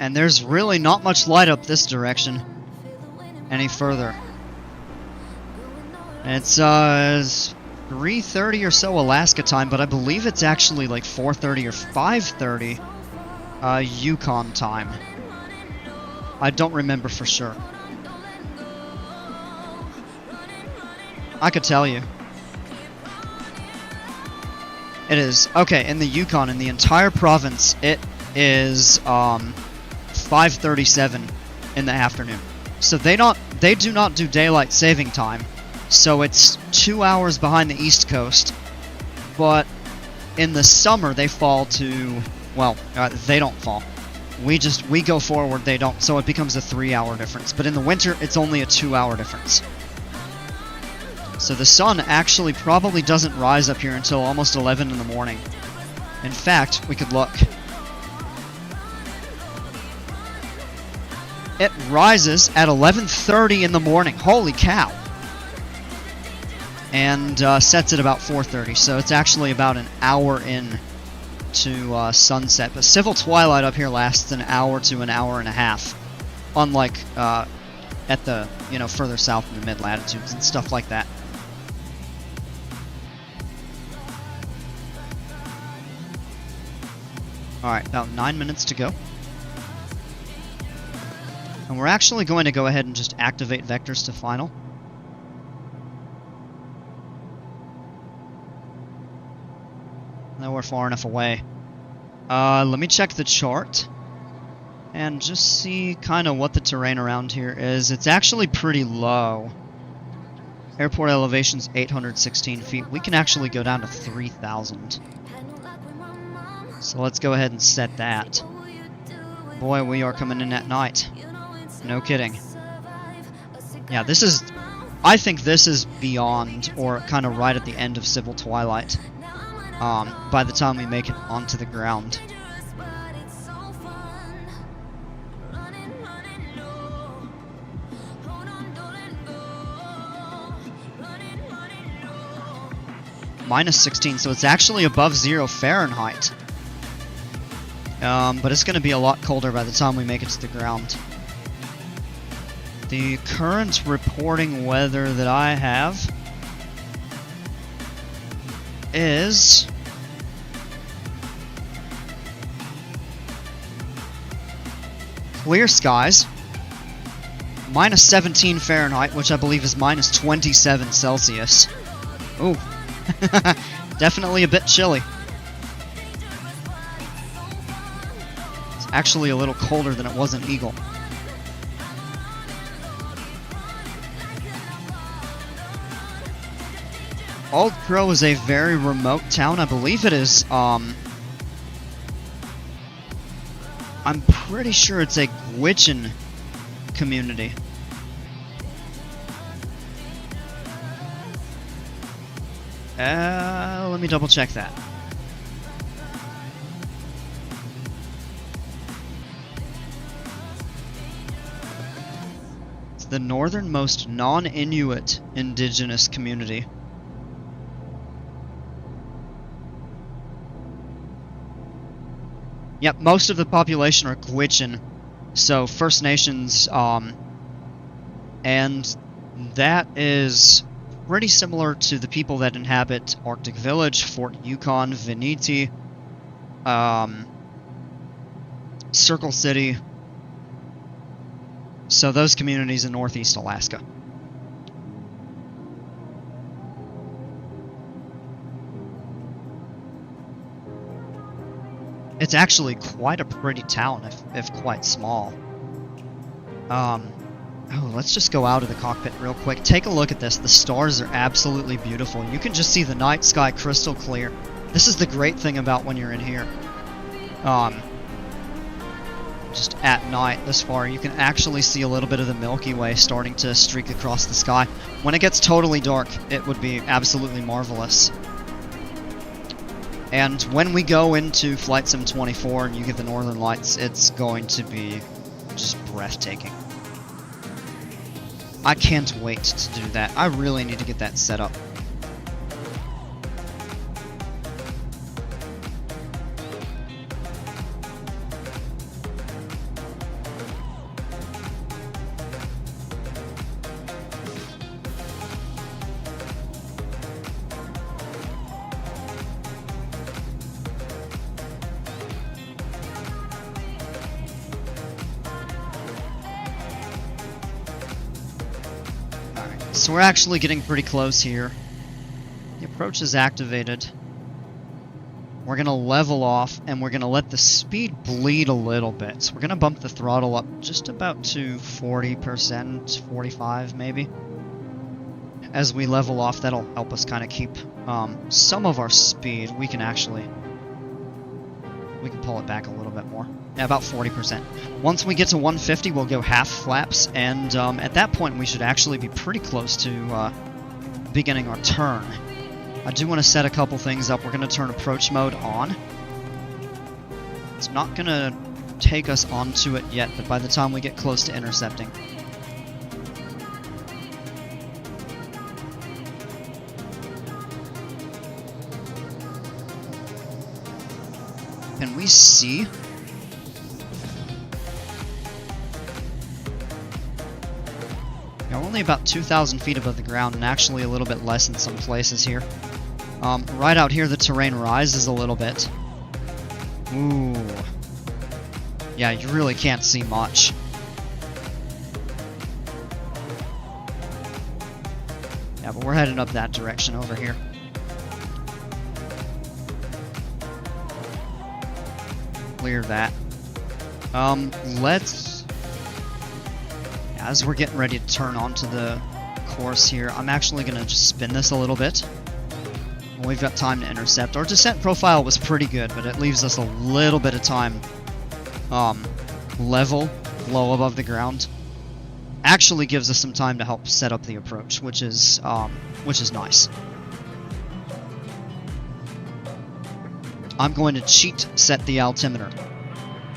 And there's really not much light up this direction any further. It's 3:30 or so Alaska time, but I believe it's actually like 4:30 or 5:30 Yukon time. I don't remember for sure. I could tell you. It is. Okay, in the Yukon, in the entire province, it is 5:37 in the afternoon. So they do not do daylight saving time. So it's 2 hours behind the East Coast. But in the summer they fall to, well, they don't fall. We go forward, they don't. So it becomes a 3-hour difference. But in the winter it's only a 2-hour difference. So the sun actually probably doesn't rise up here until almost 11 in the morning. In fact, we could look. It rises at 11:30 in the morning. Holy cow. And sets at about 4:30, so it's actually about an hour in to sunset. But civil twilight up here lasts an hour to an hour and a half, unlike at the, further south in the mid-latitudes and stuff like that. Alright, about 9 minutes to go. And we're actually going to go ahead and just activate vectors to final. Now we're far enough away. Let me check the chart and just see kind of what the terrain around here is. It's actually pretty low. Airport elevation's 816 feet. We can actually go down to 3,000. So let's go ahead and set that. Boy, we are coming in at night. No kidding. Yeah, I think this is beyond, or kind of right at the end of civil twilight, by the time we make it onto the ground. Minus 16, so it's actually above 0 Fahrenheit. But it's going to be a lot colder by the time we make it to the ground. The current reporting weather that I have is clear skies, minus 17 Fahrenheit, which I believe is minus 27 Celsius. Ooh, definitely a bit chilly. It's actually a little colder than it was in Eagle. Old Crow is a very remote town. I believe it is, I'm pretty sure it's a Gwich'in community. Let me double check that. It's the northernmost non-Inuit indigenous community. Yep, most of the population are Gwich'in, so First Nations, and That is pretty similar to the people that inhabit Arctic Village, Fort Yukon, Veneti, Circle City. So those communities in Northeast Alaska. It's actually quite a pretty town, if quite small. Oh, let's just go out of the cockpit real quick. Take a look at this. The stars are absolutely beautiful. You can just see the night sky crystal clear. This is the great thing about when you're in here. Just at night this far, you can actually see a little bit of the Milky Way starting to streak across the sky. When it gets totally dark, it would be absolutely marvelous. And when we go into Flight Sim 24 and you get the Northern Lights, it's going to be just breathtaking. I can't wait to do that. I really need to get that set up. So we're actually getting pretty close here. The approach is activated. We're going to level off, and we're going to let the speed bleed a little bit. So we're going to bump the throttle up just about to 40%, 45 maybe. As we level off, that'll help us kind of keep some of our speed. We can pull it back a little bit more. Yeah, about 40%. Once we get to 150, we'll go half flaps, and at that point we should actually be pretty close to beginning our turn. I do want to set a couple things up. We're going to turn approach mode on. It's not going to take us onto it yet, but by the time we get close to intercepting. Can we see? We're only about 2,000 feet above the ground, and actually a little bit less in some places here. Right out here, the terrain rises a little bit. Ooh. Yeah, you really can't see much. Yeah, but we're heading up that direction over here. Clear that. As we're getting ready to turn onto the course here, I'm actually going to just spin this a little bit. We've got time to intercept. Our descent profile was pretty good, but it leaves us a little bit of time level, low above the ground. Actually gives us some time to help set up the approach, which is nice. I'm going to cheat set the altimeter.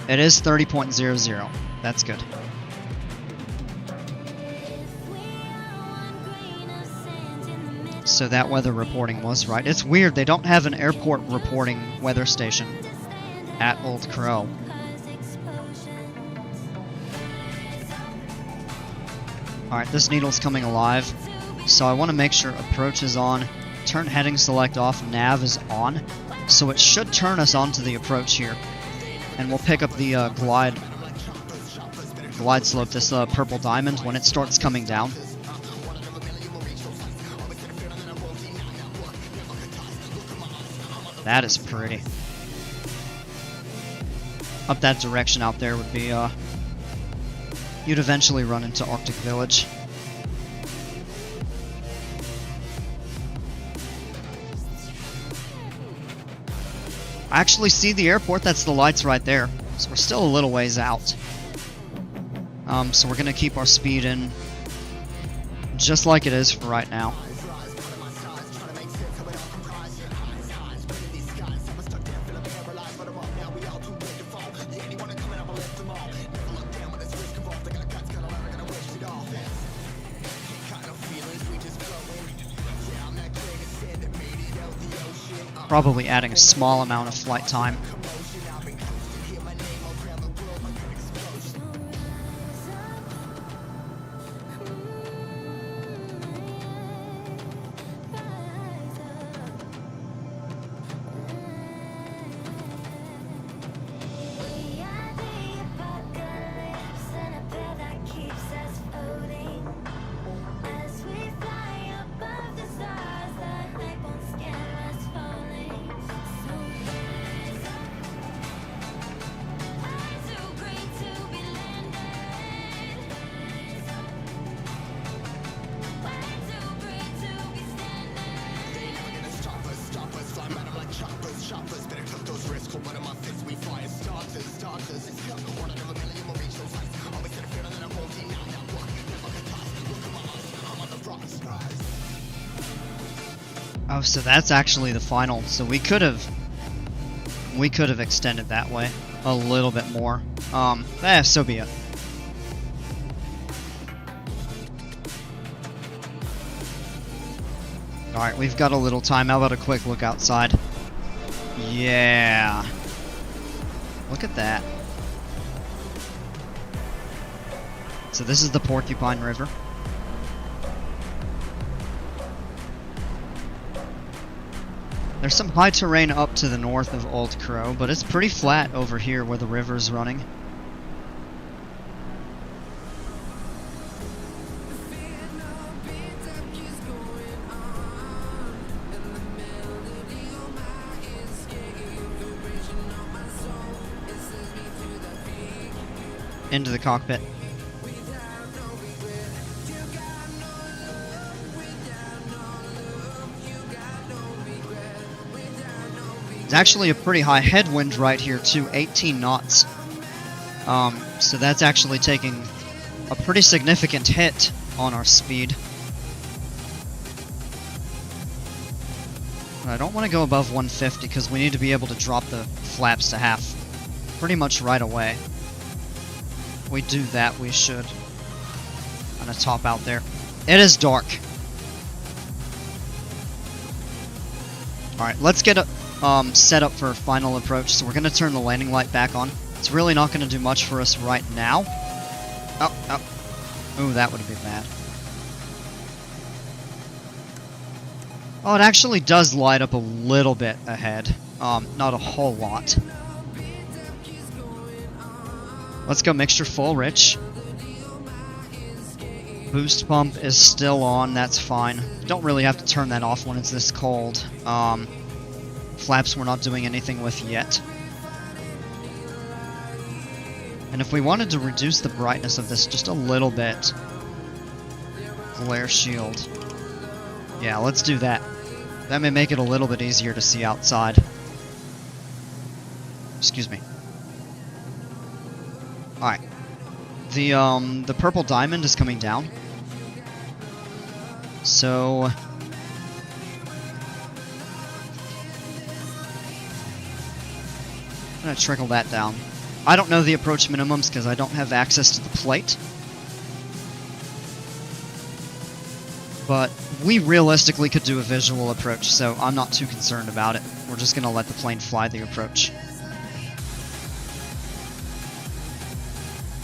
It is 30.00. That's good. So that weather reporting was right. It's weird, they don't have an airport reporting weather station at Old Crow. Alright, this needle's coming alive, so I want to make sure approach is on, turn heading select off, nav is on, so it should turn us onto the approach here. And we'll pick up the glide slope, this purple diamond, when it starts coming down. That is pretty. Up that direction out there would be, you'd eventually run into Arctic Village. I actually see the airport, that's the lights right there. So we're still a little ways out. So we're gonna keep our speed in just like it is for right now. Probably adding a small amount of flight time. Oh, so that's actually the final. So we could have extended that way a little bit more. So be it. Alright, we've got a little time. How about a quick look outside? Yeah. Look at that. So this is the Porcupine River. There's some high terrain up to the north of Old Crow, but it's pretty flat over here where the river's running. Into the cockpit. It's actually a pretty high headwind right here too, 18 knots. So that's actually taking a pretty significant hit on our speed. I don't want to go above 150 because we need to be able to drop the flaps to half pretty much right away. If we do that, we should kind of top out there. It is dark. Alright, let's get set up for final approach. So we're going to turn the landing light back on. It's really not going to do much for us right now. Ooh, that would have been bad. Oh, it actually does light up a little bit ahead. Not a whole lot. Let's go mixture full rich. Boost pump is still on, that's fine. Don't really have to turn that off when it's this cold. Flaps we're not doing anything with yet. And if we wanted to reduce the brightness of this just a little bit, glare shield. Yeah, let's do that. That may make it a little bit easier to see outside. Excuse me. Alright. The purple diamond is coming down. So I'm gonna trickle that down. I don't know the approach minimums because I don't have access to the plate. But we realistically could do a visual approach, so I'm not too concerned about it. We're just gonna let the plane fly the approach.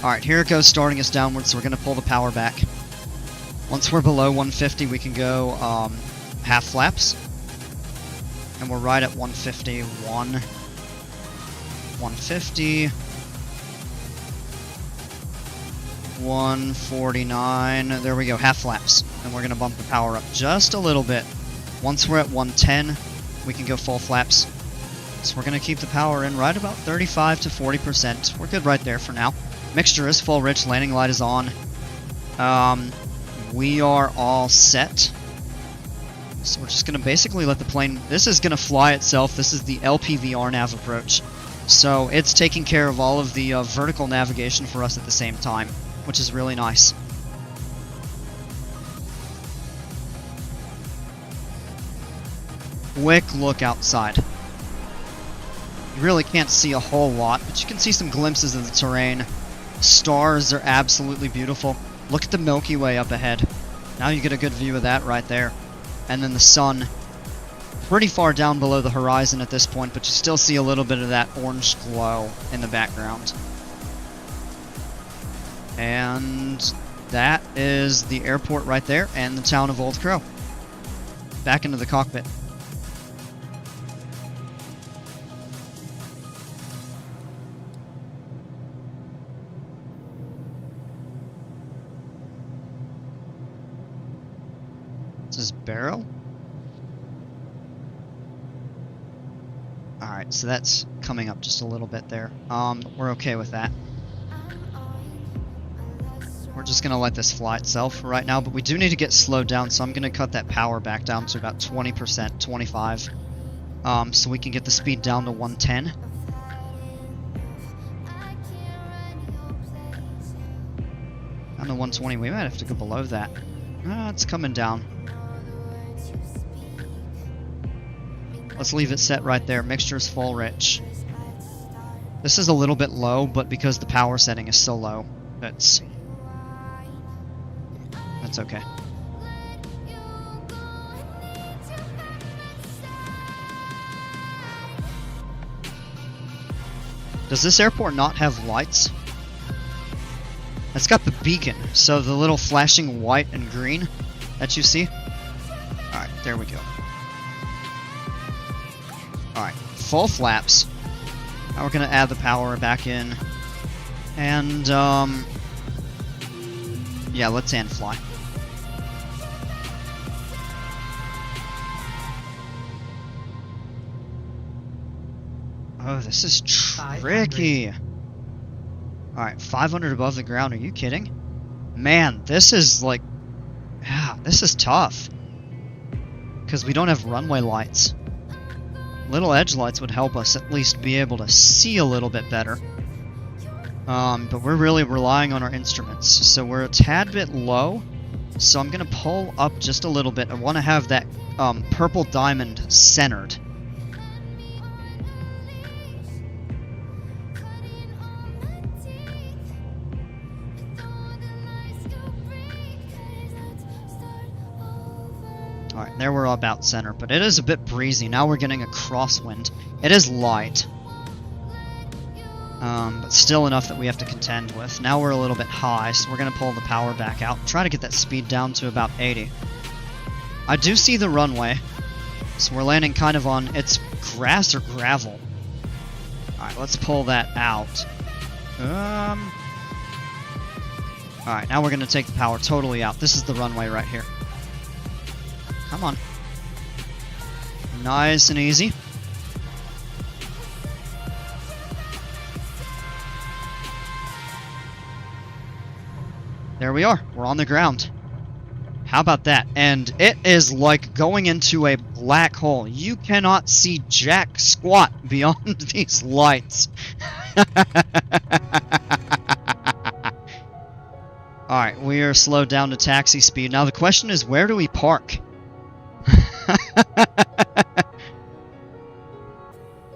Alright, here it goes, starting us downward, so we're gonna pull the power back. Once we're below 150, we can go half flaps. And we're right at 151. 150, 149, there we go, half flaps. And we're going to bump the power up just a little bit. Once we're at 110, we can go full flaps. So we're going to keep the power in right about 35 to 40%. We're good right there for now. Mixture is full rich, landing light is on. We are all set. So we're just going to basically let the plane, this is going to fly itself. This is the LPV RNAV approach. So it's taking care of all of the vertical navigation for us at the same time, which is really nice. Quick look outside. You really can't see a whole lot, but you can see some glimpses of the terrain. Stars are absolutely beautiful. Look at the Milky Way up ahead. Now you get a good view of that right there. And then the sun. Pretty far down below the horizon at this point, but you still see a little bit of that orange glow in the background. And that is the airport right there and the town of Old Crow. Back into the cockpit. This is Barrow. Alright, so that's coming up just a little bit there. We're okay with that. We're just going to let this fly itself right now, but we do need to get slowed down, so I'm going to cut that power back down to about 20%, 25. so we can get the speed down to 110. Down to 120. We might have to go below that. It's coming down. Let's leave it set right there. Mixture's full rich. This is a little bit low, but because the power setting is so low, that's okay. Does this airport not have lights? It's got the beacon, so the little flashing white and green that you see. Alright, there we go. Alright, full flaps. Now we're gonna add the power back in. And, yeah, let's end fly. Oh, this is tricky. Alright, 500 above the ground, are you kidding? Man, this is like... yeah, this is tough. Because we don't have runway lights. Little edge lights would help us at least be able to see a little bit better. But we're really relying on our instruments. So we're a tad bit low. So I'm going to pull up just a little bit. I want to have that purple diamond centered. Alright, there we're about center, but it is a bit breezy. Now we're getting a crosswind. It is light. But still enough that we have to contend with. Now we're a little bit high, so we're going to pull the power back out. Try to get that speed down to about 80. I do see the runway, so we're landing kind of on... it's grass or gravel. Alright, let's pull that out. Alright, now we're going to take the power totally out. This is the runway right here. Come on. Nice and easy. There we are. We're on the ground. How about that? And it is like going into a black hole. You cannot see jack squat beyond these lights. Alright, we are slowed down to taxi speed. Now the question is, where do we park?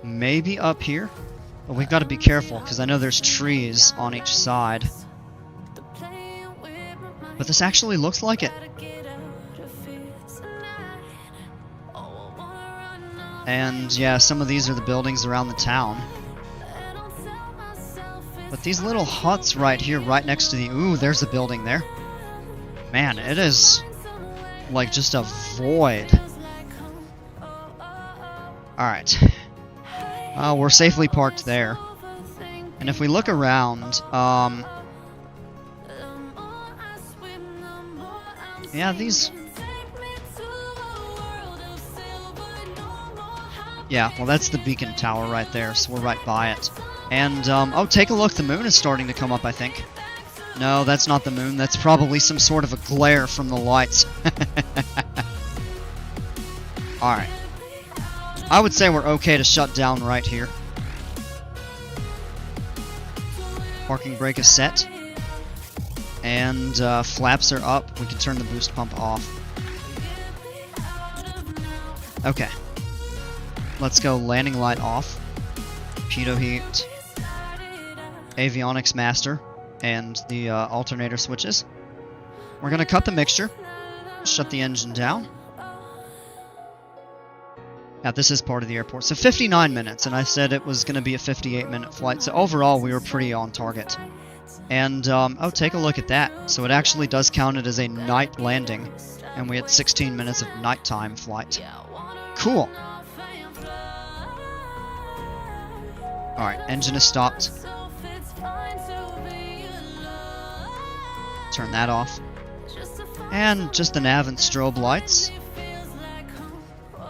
Maybe up here? But we've got to be careful, because I know there's trees on each side. But this actually looks like it. And yeah, some of these are the buildings around the town. But these little huts right here, right next to the... ooh, there's a building there. Man, it is like just a void. Alright. We're safely parked there. And if we look around, yeah, these... yeah, well that's the beacon tower right there, so we're right by it. And, oh, take a look, the moon is starting to come up, I think. No, that's not the moon, that's probably some sort of a glare from the lights. Alright. I would say we're okay to shut down right here. Parking brake is set. And flaps are up. We can turn the boost pump off. Okay. Let's go landing light off. Pitot heat. Avionics master. And the alternator switches. We're going to cut the mixture. Shut the engine down. Now, this is part of the airport. So 59 minutes, and I said it was going to be a 58-minute flight. So overall, we were pretty on target. And, oh, take a look at that. So it actually does count it as a night landing. And we had 16 minutes of nighttime flight. Cool. Alright, engine is stopped. Turn that off. And just the nav and strobe lights.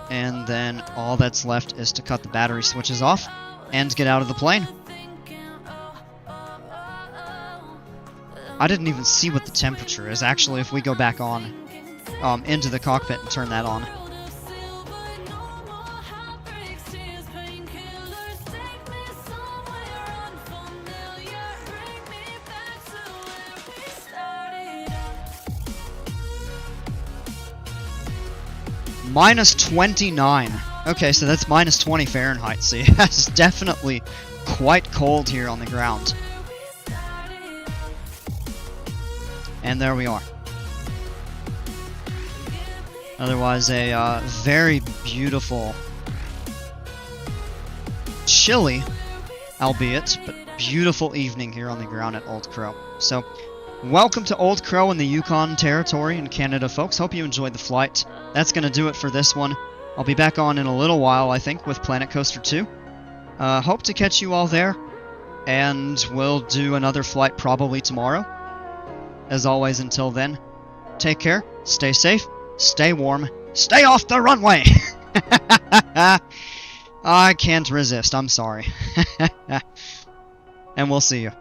And then all that's left is to cut the battery switches off and get out of the plane. I didn't even see what the temperature is. Actually, if we go back on into the cockpit and turn that on. Minus 29. Okay, so that's minus 20 Fahrenheit. So yeah, it's definitely quite cold here on the ground. And there we are. Otherwise, a very beautiful, chilly, albeit, but beautiful evening here on the ground at Old Crow. So, welcome to Old Crow in the Yukon Territory in Canada, folks. Hope you enjoyed the flight. That's going to do it for this one. I'll be back on in a little while, I think, with Planet Coaster 2. Hope to catch you all there, and we'll do another flight probably tomorrow. As always, until then, take care, stay safe, stay warm, stay off the runway! I can't resist, I'm sorry. And we'll see you.